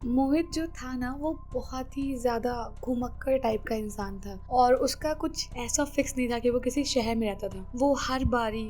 मोहित जो था ना वो बहुत ही ज़्यादा घुमक्कड़ टाइप का इंसान था और उसका कुछ ऐसा फिक्स नहीं था कि वो किसी शहर में रहता था। वो हर बारी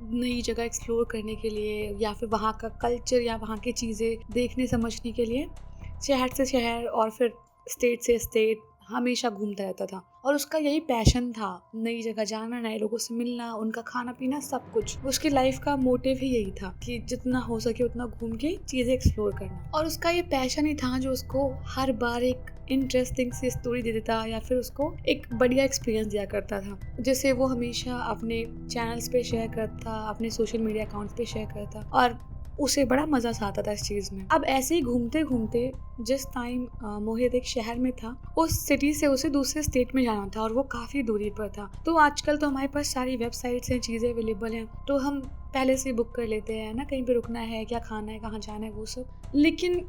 नई जगह एक्सप्लोर करने के लिए या फिर वहाँ का कल्चर या वहाँ की चीज़ें देखने समझने के लिए शहर से शहर और फिर स्टेट से स्टेट हमेशा घूमता रहता था। और उसका यही पैशन था, नई जगह जाना, नए लोगों से मिलना, उनका खाना पीना, सब कुछ। उसकी लाइफ का मोटिव ही यही था कि जितना हो सके उतना घूम के चीज़ें एक्सप्लोर करना। और उसका ये पैशन ही था जो उसको हर बार एक इंटरेस्टिंग सी स्टोरी दे देता या फिर उसको एक बढ़िया एक्सपीरियंस दिया करता था, जिसे वो हमेशा अपने चैनल्स पे शेयर करता, अपने सोशल मीडिया अकाउंट्स पे शेयर करता और उसे बड़ा मज़ा सा आता था इस चीज़ में। अब ऐसे ही घूमते-घूमते जिस टाइम मोहित एक शहर में था, उस सिटी से उसे दूसरे स्टेट में जाना था और वो काफ़ी दूरी पर था। तो आजकल तो हमारे पास सारी वेबसाइट्स हैं, चीज़ें अवेलेबल हैं, तो हम पहले से बुक कर लेते हैं ना, कहीं पे रुकना है, क्या खाना है, कहाँ जाना है, वो सब। लेकिन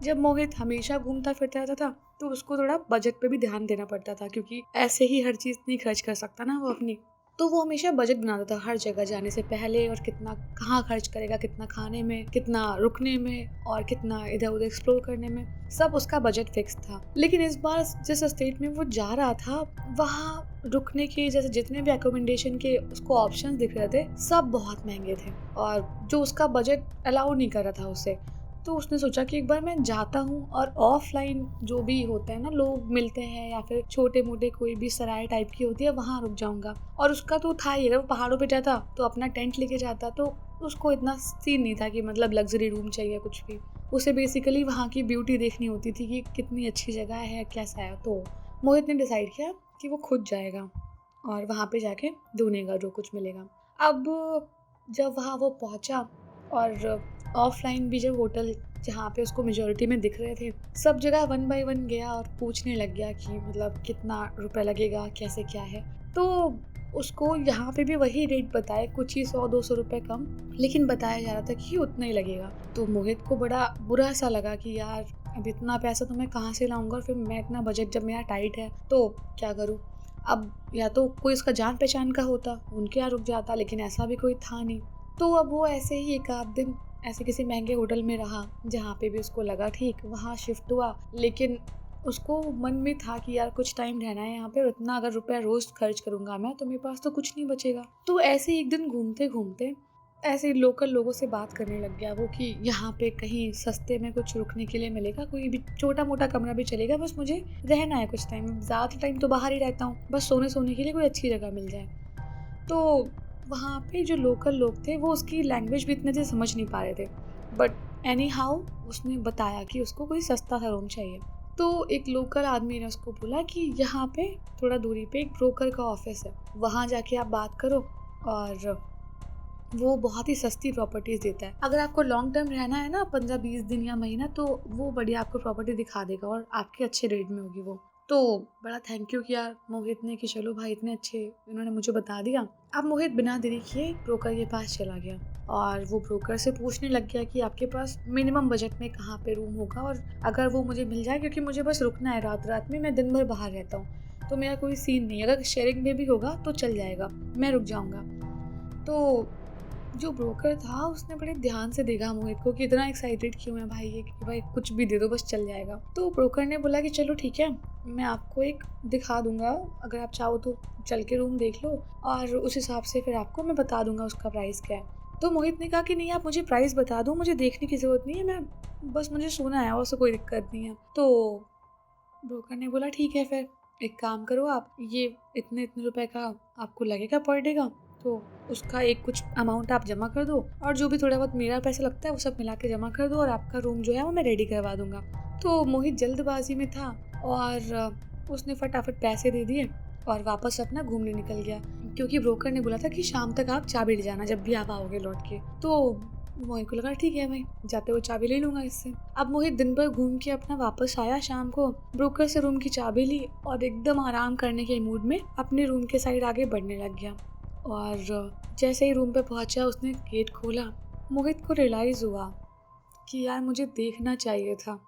जब मोहित हमेशा घूमता फिरता रहता था, तो उसको थोड़ा बजट पे भी ध्यान देना पड़ता था, क्योंकि ऐसे ही हर चीज़ नहीं खर्च कर सकता ना वो अपनी। तो वो हमेशा बजट बनाता था हर जगह जाने से पहले, और कितना कहाँ खर्च करेगा, कितना खाने में, कितना रुकने में और कितना इधर उधर एक्सप्लोर करने में, सब उसका बजट फिक्स था। लेकिन इस बार जिस स्टेट में वो जा रहा था, वहाँ रुकने के जैसे जितने भी अकोमोडेशन के उसको ऑप्शंस दिख रहे थे, सब बहुत महंगे थे और जो उसका बजट अलाउ नहीं कर रहा था उसे। तो उसने सोचा कि एक बार मैं जाता हूँ और ऑफलाइन जो भी होता है ना, लोग मिलते हैं या फिर छोटे मोटे कोई भी सराय टाइप की होती है, वहाँ रुक जाऊंगा। और उसका तो था ही, अगर वो पहाड़ों पे जाता तो अपना टेंट लेके जाता, तो उसको इतना सीन नहीं था कि मतलब लग्जरी रूम चाहिए कुछ भी। उसे बेसिकली वहाँ की ब्यूटी देखनी होती थी कि कितनी अच्छी जगह है, कैसा है। तो मोहित ने डिसाइड किया कि वो खुद जाएगा और वहाँ पे जाके ढूंढेगा जो कुछ मिलेगा। अब जब वहाँ वो पहुँचा और ऑफलाइन भी जब होटल जहाँ पे उसको मेजॉरिटी में दिख रहे थे, सब जगह वन बाय वन गया और पूछने लग गया कि मतलब कितना रुपए लगेगा, कैसे क्या है। तो उसको यहाँ पे भी वही रेट बताए, कुछ ही 100-200 रुपए कम, लेकिन बताया जा रहा था कि उतना ही लगेगा। तो मोहित को बड़ा बुरा सा लगा कि यार अब इतना पैसा तो मैं कहाँ से लाऊंगा, और फिर मैं इतना बजट जब मेरा टाइट है तो क्या करूँ। अब या तो कोई उसका जान पहचान का होता, उनके यहाँ रुक जाता, लेकिन ऐसा भी कोई था नहीं। तो अब वो ऐसे ही एक आध दिन ऐसे किसी महंगे होटल में रहा, जहाँ पे भी उसको लगा ठीक, वहाँ शिफ्ट हुआ। लेकिन उसको मन में था कि यार कुछ टाइम रहना है यहाँ पे, और इतना अगर रुपया रोज खर्च करूंगा मैं तो मेरे पास तो कुछ नहीं बचेगा। तो ऐसे ही एक दिन घूमते घूमते ऐसे लोकल लोगों से बात करने लग गया वो कि यहाँ पे कहीं सस्ते में कुछ रुकने के लिए मिलेगा, कोई भी छोटा मोटा कमरा भी चलेगा, बस मुझे रहना है कुछ टाइम, ज़्यादा टाइम तो बाहर ही रहता हूँ, बस सोने के लिए कोई अच्छी जगह मिल जाए। तो वहाँ पे जो लोकल लोग थे वो उसकी लैंग्वेज भी इतने से समझ नहीं पा रहे थे, बट एनी हाउ उसने बताया कि उसको कोई सस्ता सा रूम चाहिए। तो एक लोकल आदमी ने उसको बोला कि यहाँ पे थोड़ा दूरी पे एक ब्रोकर का ऑफिस है, वहाँ जाके आप बात करो और वो बहुत ही सस्ती प्रॉपर्टीज देता है। अगर आपको लॉन्ग टर्म रहना है ना, 15-20 दिन या महीना, तो वो बढ़िया आपको प्रॉपर्टी दिखा देगा और आपके अच्छे रेट में होगी वो। तो बड़ा थैंक यू किया मोहित ने कि चलो भाई इतने अच्छे इन्होंने मुझे बता दिया। अब मोहित बिना देरी किए ब्रोकर के पास चला गया और वो ब्रोकर से पूछने लग गया कि आपके पास मिनिमम बजट में कहाँ पे रूम होगा, और अगर वो मुझे मिल जाए, क्योंकि मुझे बस रुकना है रात रात में, मैं दिन भर बाहर रहता हूँ तो मेरा कोई सीन नहीं, अगर शेयरिंग में भी होगा तो चल जाएगा, मैं रुक जाऊँगा। तो जो ब्रोकर था उसने बड़े ध्यान से देखा मोहित को कि इतना एक्साइटेड क्यों है भाई ये, कि भाई कुछ भी दे दो बस चल जाएगा। तो ब्रोकर ने बोला कि चलो ठीक है, मैं आपको एक दिखा दूंगा, अगर आप चाहो तो चल के रूम देख लो और उस हिसाब से फिर आपको मैं बता दूंगा उसका प्राइस क्या है। तो मोहित ने कहा कि नहीं, आप मुझे प्राइस बता दो, मुझे देखने की जरूरत नहीं है, मैं बस मुझे सोना है, उससे कोई दिक्कत नहीं है। तो ब्रोकर ने बोला ठीक है, फिर एक काम करो, आप ये इतने इतने रुपए का आपको लगेगा पर डे का, तो उसका एक कुछ अमाउंट आप जमा कर दो और जो भी थोड़ा बहुत मेरा पैसा लगता है वो सब मिला के जमा कर दो, और आपका रूम जो है वो मैं रेडी करवा दूंगा। तो मोहित जल्दबाजी में था और उसने फटाफट पैसे दे दिए और वापस अपना घूमने निकल गया, क्योंकि ब्रोकर ने बोला था कि शाम तक आप चाबी ले जाना जब भी आप आओगे लौट के। तो मोहित को लगा ठीक है भाई, जाते हुए चाबी ले लूंगा इससे। अब मोहित दिन भर घूम के अपना वापस आया, शाम को ब्रोकर से रूम की चाबी ली और एकदम आराम करने के मूड में अपने रूम के साइड आगे बढ़ने लग गया। और जैसे ही रूम पे पहुंचा उसने गेट खोला, मोहित को रियलाइज हुआ कि यार मुझे देखना चाहिए था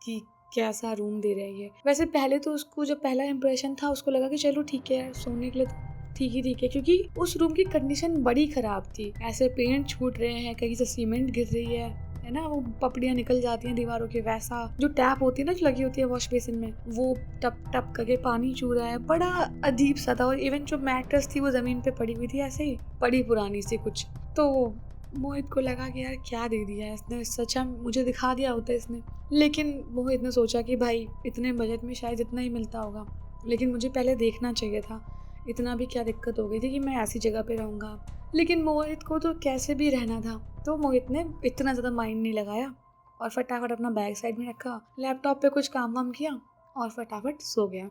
कि कैसा रूम दे रही है। वैसे पहले तो उसको जब पहला इंप्रेशन था उसको लगा कि चलो ठीक है यार, सोने के लिए ठीक है, क्योंकि उस रूम की कंडीशन बड़ी खराब थी, ऐसे पेंट छूट रहे हैं, कहीं से सीमेंट गिर रही है, है ना, वो पपड़ियाँ निकल जाती हैं दीवारों के, वैसा जो टैप होती है ना जो लगी होती है वॉश बेसिन में, वो टप टप करके पानी चू रहा है। बड़ा अजीब सा था। और इवन जो मैट्रेस थी वो ज़मीन पे पड़ी हुई थी, ऐसे ही पड़ी पुरानी सी कुछ। तो मोहित को लगा कि यार क्या दे दिया है इसने, सच्चा मुझे दिखा दिया होता इसने। लेकिन मोहित ने सोचा कि भाई इतने बजट में शायद इतना ही मिलता होगा, लेकिन मुझे पहले देखना चाहिए था। इतना भी क्या दिक्कत हो गई थी कि मैं ऐसी जगह पे रहूँगा। लेकिन मोहित को तो कैसे भी रहना था, तो मोहित ने इतना ज़्यादा माइंड नहीं लगाया और फटाफट अपना बैग साइड में रखा, लैपटॉप पे कुछ काम वाम किया और फटाफट सो गया।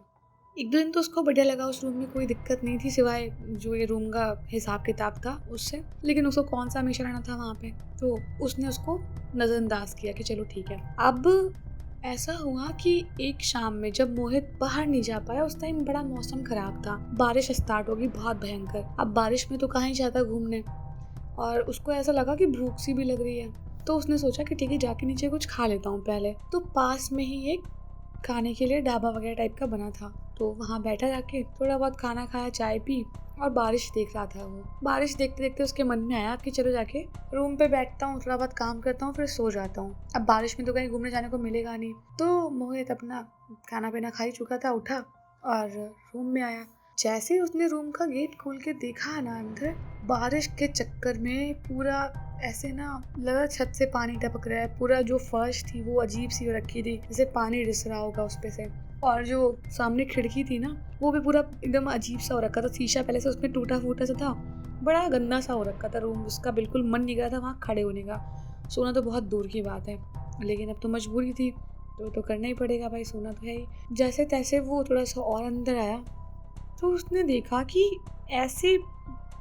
एक दो दिन तो उसको बढ़िया लगा, उस रूम में कोई दिक्कत नहीं थी सिवाय जो ये रूम का हिसाब किताब था उससे। लेकिन उसको कौन सा हमेशा रहना था वहाँ पे, तो उसने उसको नज़रअंदाज किया कि चलो ठीक है। अब ऐसा हुआ कि एक शाम में जब मोहित बाहर नहीं जा पाया, उस टाइम बड़ा मौसम खराब था, बारिश स्टार्ट होगी बहुत भयंकर। अब बारिश में तो कहाँ ही जाता घूमने, और उसको ऐसा लगा कि भूख सी भी लग रही है। तो उसने सोचा कि ठीक है जाके नीचे कुछ खा लेता हूँ पहले। तो पास में ही एक खाने के लिए ढाबा वगैरह टाइप का बना था, तो वहाँ बैठा, जाके थोड़ा बहुत खाना खाया, चाय पी और बारिश देख रहा था। वो बारिश देखते देखते उसके मन में आया कि चलो जाके रूम पे बैठता हूँ, थोड़ा बहुत काम करता हूँ, फिर सो जाता हूँ। अब बारिश में तो कहीं घूमने जाने को मिलेगा नहीं। तो मोहित अपना खाना पीना खा ही चुका था, उठा और रूम में आया। जैसे उसने रूम का गेट खोल के देखा ना, अंदर बारिश के चक्कर में पूरा ऐसे ना लगा छत से पानी टपक रहा है। पूरा जो फर्श थी वो अजीब सी हो रखी थी, जैसे पानी रिस रहा होगा उस पे से। और जो सामने खिड़की थी ना, वो भी पूरा एकदम अजीब सा हो रखा था, शीशा पहले से उसमें टूटा फूटा सा था, बड़ा गंदा सा हो रखा था रूम। उसका बिल्कुल मन नहीं कर रहा था वहाँ खड़े होने का। सोना तो बहुत दूर की बात है, लेकिन अब तो मजबूरी थी, तो करना ही पड़ेगा भाई, सोना तो है ही। जैसे तैसे वो थोड़ा सा और अंदर आया, तो उसने देखा कि ऐसे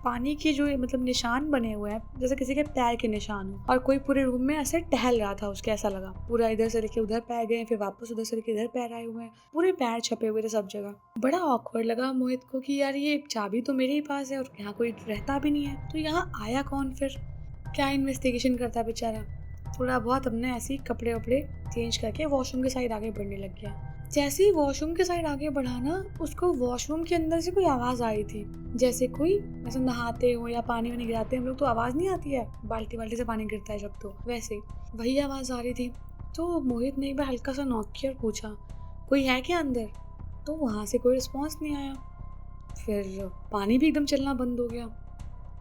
पानी के जो मतलब निशान बने हुए हैं जैसे किसी के पैर के निशान हो, और कोई पूरे रूम में ऐसे टहल रहा था। उसके ऐसा लगा पूरा इधर से लेके उधर पैर गए, फिर वापस उधर से लेके इधर पैर आए हुए हैं, पूरे पैर छपे हुए थे सब जगह। बड़ा ऑकवर्ड लगा मोहित को कि यार ये चाबी तो मेरे ही पास है और यहाँ कोई रहता भी नहीं है, तो यहाँ आया कौन फिर, क्या इन्वेस्टिगेशन करता बेचारा। थोड़ा बहुत अपने ऐसे ही कपड़े वपड़े चेंज करके वॉशरूम के साइड आगे बढ़ने लग गया। जैसे ही वॉशरूम के साइड आगे बढ़ा ना, उसको वॉशरूम के अंदर से कोई आवाज़ आ रही थी, जैसे कोई ऐसे नहाते हो या पानी वानी गिराते हम लोग तो आवाज़ नहीं आती है, बाल्टी बाल्टी से पानी गिरता है जब, तो वैसे वही आवाज़ आ रही थी। तो मोहित ने एक बार हल्का सा नॉक किया और पूछा कोई है क्या अंदर, तो वहाँ से कोई रिस्पॉन्स नहीं आया। फिर पानी भी एकदम चलना बंद हो गया।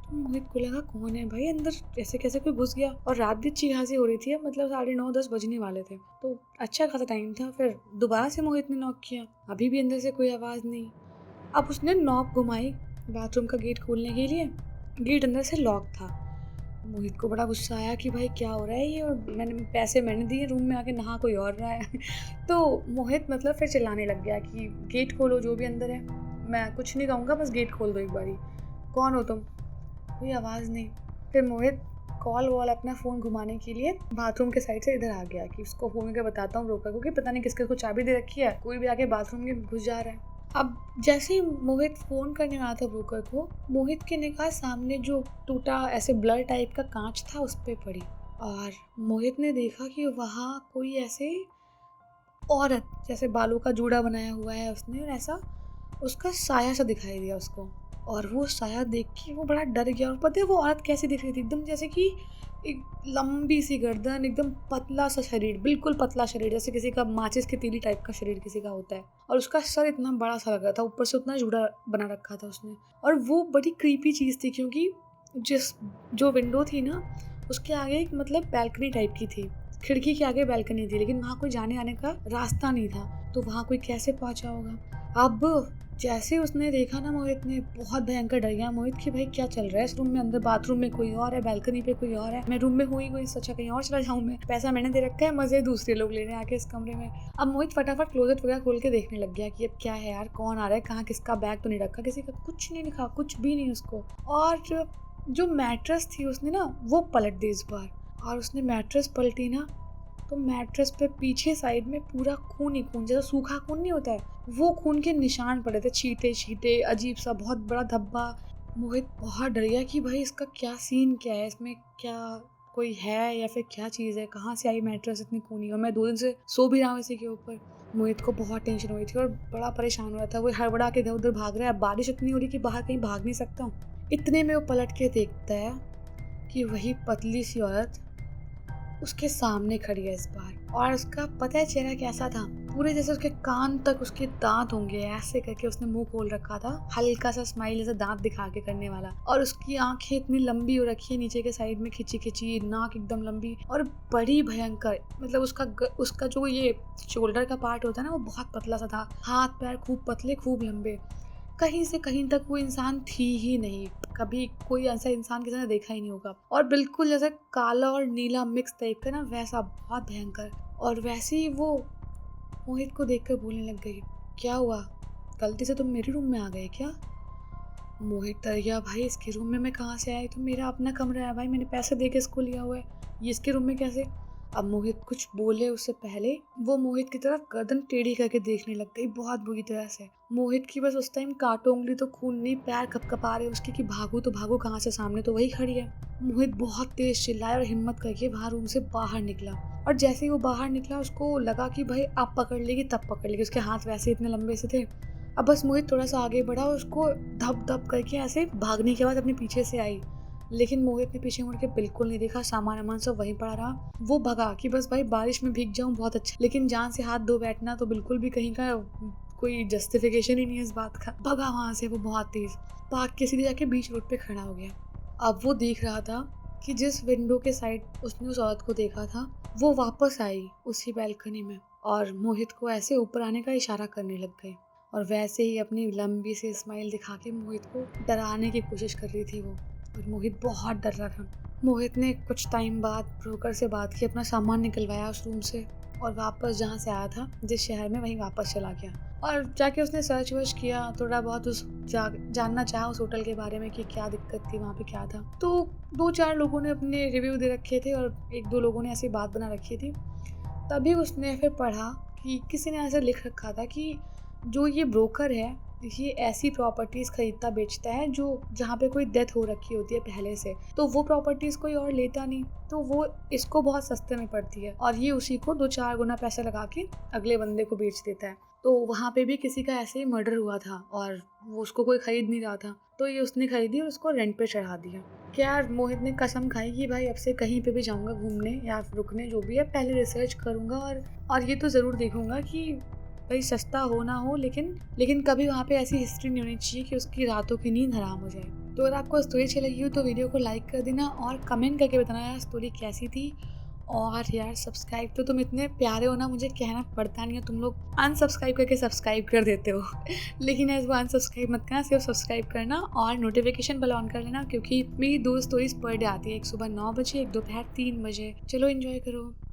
तो मोहित को लगा कौन है भाई अंदर, ऐसे कैसे कोई घुस गया। और रात भी अच्छी खासी हो रही थी, मतलब 9:30-10 बजने वाले थे, तो अच्छा खासा टाइम था। फिर दोबारा से मोहित ने नॉक किया, अभी भी अंदर से कोई आवाज़ नहीं। अब उसने नॉब घुमाई बाथरूम का गेट खोलने के लिए, गेट अंदर से लॉक था। मोहित को बड़ा गुस्सा आया कि भाई क्या हो रहा है ये, और पैसे मैंने दिए, रूम में आके नहा कोई और रहा है। तो मोहित मतलब फिर चिल्लाने लग गया कि गेट खोलो, जो भी अंदर है, मैं कुछ नहीं कहूँगा, बस गेट खोल दो एक बारी। कौन हो तुम? कोई आवाज़ नहीं। फिर मोहित कॉल वॉल अपना फ़ोन घुमाने के लिए बाथरूम के साइड से इधर आ गया कि उसको फ़ोन करके बताता हूँ रोका, क्योंकि पता नहीं किसके को चाबी दे रखी है, कोई भी आके बाथरूम में घुस जा रहा है। अब जैसे ही मोहित फ़ोन करने वाला था ब्रोकर को, मोहित की निगाह सामने जो टूटा ऐसे ब्लर टाइप का कांच था उस पर पड़ी, और मोहित ने देखा कि वहाँ कोई ऐसे औरत, जैसे बालों का जूड़ा बनाया हुआ है उसने, और ऐसा उसका साया सा दिखाई दिया उसको। और वो साया देख के वो बड़ा डर गया। और पता है वो औरत कैसी दिख रही थी, एकदम जैसे कि एक लंबी सी गर्दन, एकदम पतला सा शरीर, बिल्कुल पतला शरीर, जैसे किसी का माचिस की तीली टाइप का शरीर किसी का होता है। और उसका सर इतना बड़ा सा लग रहा था, ऊपर से उतना जूड़ा बना रखा था उसने। और वो बड़ी क्रीपी चीज़ थी, क्योंकि जो विंडो थी ना, उसके आगे एक मतलब बैल्कनी टाइप की थी, खिड़की के आगे बैल्कनी थी, लेकिन वहाँ कोई जाने आने का रास्ता नहीं था, तो वहाँ कोई कैसे पहुँचा होगा। अब जैसे उसने देखा ना, मोहित ने बहुत भयंकर डर गया मोहित कि भाई क्या चल रहा है इस रूम में, अंदर बाथरूम में कोई और है, बैल्कनी पे कोई और है, मैं रूम में हुई कोई, सोचा कहीं और चला जाऊँ, मैं पैसा मैंने दे रखा है, मजे दूसरे लोग ले रहे हैं आके इस कमरे में। अब मोहित फटाफट क्लोजेट वगैरह खोल के देखने लग गया कि अब क्या है यार, कौन आ रहा है, कहाँ किसका बैग तो नहीं रखा, किसी का कुछ नहीं दिखा, कुछ भी नहीं उसको। और जो मैट्रेस थी उसने ना वो पलट दी इस बार, और उसने मैट्रेस पलटी ना, तो मैट्रेस पे पीछे साइड में पूरा खून ही खून, जैसा सूखा खून नहीं होता है, वो खून के निशान पड़े थे, छींटे छींटे, अजीब सा बहुत बड़ा धब्बा। मोहित बहुत डर गया कि भाई इसका क्या सीन, क्या है इसमें, क्या कोई है या फिर क्या चीज़ है, कहाँ से आई मैट्रेस इतनी खूनी, और मैं 2 दिन से सो भी रहा हूँ इसी के ऊपर। मोहित को बहुत टेंशन हुई थी और बड़ा परेशान हो रहा था, वो हड़बड़ा के इधर उधर भाग रहा है। अब बारिश इतनी हो रही कि बाहर कहीं भाग नहीं सकता हूँ। इतने में वो पलट के देखता है कि वही पतली सी औरत उसके सामने खड़ी है इस बार। और उसका पता है चेहरा कैसा था, पूरे जैसे उसके कान तक उसके दांत होंगे, ऐसे करके उसने मुंह खोल रखा था, हल्का सा स्माइल जैसे दांत दिखा के करने वाला। और उसकी आंखें इतनी लंबी हो रखी है, नीचे के साइड में खिंची खिंची, नाक एकदम लंबी और बड़ी भयंकर। मतलब उसका जो ये शोल्डर का पार्ट होता है ना, वो बहुत पतला सा था, हाथ पैर खूब पतले खूब लंबे। कहीं से कहीं तक वो इंसान थी ही नहीं, कभी कोई ऐसा इंसान किसी ने देखा ही नहीं होगा। और बिल्कुल जैसे काला और नीला मिक्स टाइप का ना, वैसा बहुत भयंकर। और वैसे ही वो मोहित को देखकर बोलने लग गई, क्या हुआ, गलती से तुम मेरे रूम में आ गए क्या? मोहित डर गया, भाई इसके रूम में मैं कहाँ से आई, तो मेरा अपना कमरा है भाई, मैंने पैसे दे के इसको लिया हुआ है, ये इसके रूम में कैसे? अब मोहित कुछ बोले उससे पहले वो मोहित की तरफ गर्दन टेढ़ी करके देखने लग गई बहुत बुरी तरह से। मोहित की बस उस टाइम काटो उंगली तो खून नहीं, पैर कपकपा रहे उसके कि भागू तो भागू कहाँ से, सामने तो वही खड़ी है। मोहित बहुत तेज चिल्लाया और हिम्मत करके वहाँ रूम से बाहर निकला। और जैसे ही वो बाहर निकला उसको लगा कि भाई अब पकड़ लेगी तब पकड़ लेगी, उसके हाथ वैसे इतने लंबे से थे। अब बस मोहित थोड़ा सा आगे बढ़ा, उसको धप धप करके ऐसे भागने के बाद अपने पीछे से आई। लेकिन मोहित ने पीछे मुड़ के बिल्कुल नहीं देखा, सामान वामान सब वहीं पड़ा रहा। वो भगा कि बस भाई बारिश में भीग जाऊं बहुत अच्छा, लेकिन जान से हाथ धो बैठना तो बिल्कुल भी कहीं का कोई जस्टिफिकेशन ही नहीं है इस बात का। भगा वहां से वो बहुत तेज, भाग के सीधे जाके बीच रोड पे खड़ा हो गया। अब वो देख रहा था कि जिस विंडो के साइड उसने उस औरत को देखा था, वो वापस आई उसी बैल्कनी में और मोहित को ऐसे ऊपर आने का इशारा करने लग गई। और वैसे ही अपनी लंबी सी स्माइल दिखा के मोहित को डराने की कोशिश कर रही थी वो। और मोहित बहुत डर रहा था। मोहित ने कुछ टाइम बाद ब्रोकर से बात की, अपना सामान निकलवाया उस रूम से और वापस जहाँ से आया था जिस शहर में, वहीं वापस चला गया। और जाके उसने सर्च वर्च किया, थोड़ा बहुत जानना चाहा उस होटल के बारे में कि क्या दिक्कत थी, वहाँ पे क्या था। तो 2-4 लोगों ने अपने रिव्यू दे रखे थे और 1-2 लोगों ने ऐसी बात बना रखी थी। तभी उसने फिर पढ़ा कि किसी ने ऐसा लिख रखा था कि जो ये ब्रोकर है, ये ऐसी प्रॉपर्टीज़ खरीदता बेचता है जो जहाँ पे कोई डेथ हो रखी होती है पहले से, तो वो प्रॉपर्टीज़ कोई और लेता नहीं, तो वो इसको बहुत सस्ते में पड़ती है और ये उसी को 2-4 गुना पैसा लगा के अगले बंदे को बेच देता है। तो वहाँ पे भी किसी का ऐसे ही मर्डर हुआ था और वो उसको कोई खरीद नहीं रहा था, तो ये उसने खरीदी और उसको रेंट पे चढ़ा दिया। क्या यार, मोहित ने कसम खाई कि भाई अब से कहीं पे भी जाऊँगा घूमने या रुकने, जो भी है पहले रिसर्च करूँगा और ये तो ज़रूर देखूँगा कि भाई सस्ता हो ना हो, लेकिन कभी वहाँ पे ऐसी हिस्ट्री नहीं होनी चाहिए कि उसकी रातों की नींद हराम हो जाए। तो अगर आपको स्टोरी अच्छी लगी हो तो वीडियो को लाइक कर देना और कमेंट करके बताना यार स्टोरी कैसी थी। और यार सब्सक्राइब तो तुम इतने प्यारे हो ना, मुझे कहना पड़ता नहीं है, तुम लोग अनसब्सक्राइब करके सब्सक्राइब कर देते हो लेकिन ऐसे वो अनसब्सक्राइब मत करना, सिर्फ सब्सक्राइब करना और नोटिफिकेशन बेल ऑन कर लेना, क्योंकि मेरी 2 स्टोरीज पर डे आती है, एक सुबह 9 बजे, एक दोपहर 3 बजे। चलो एंजॉय करो।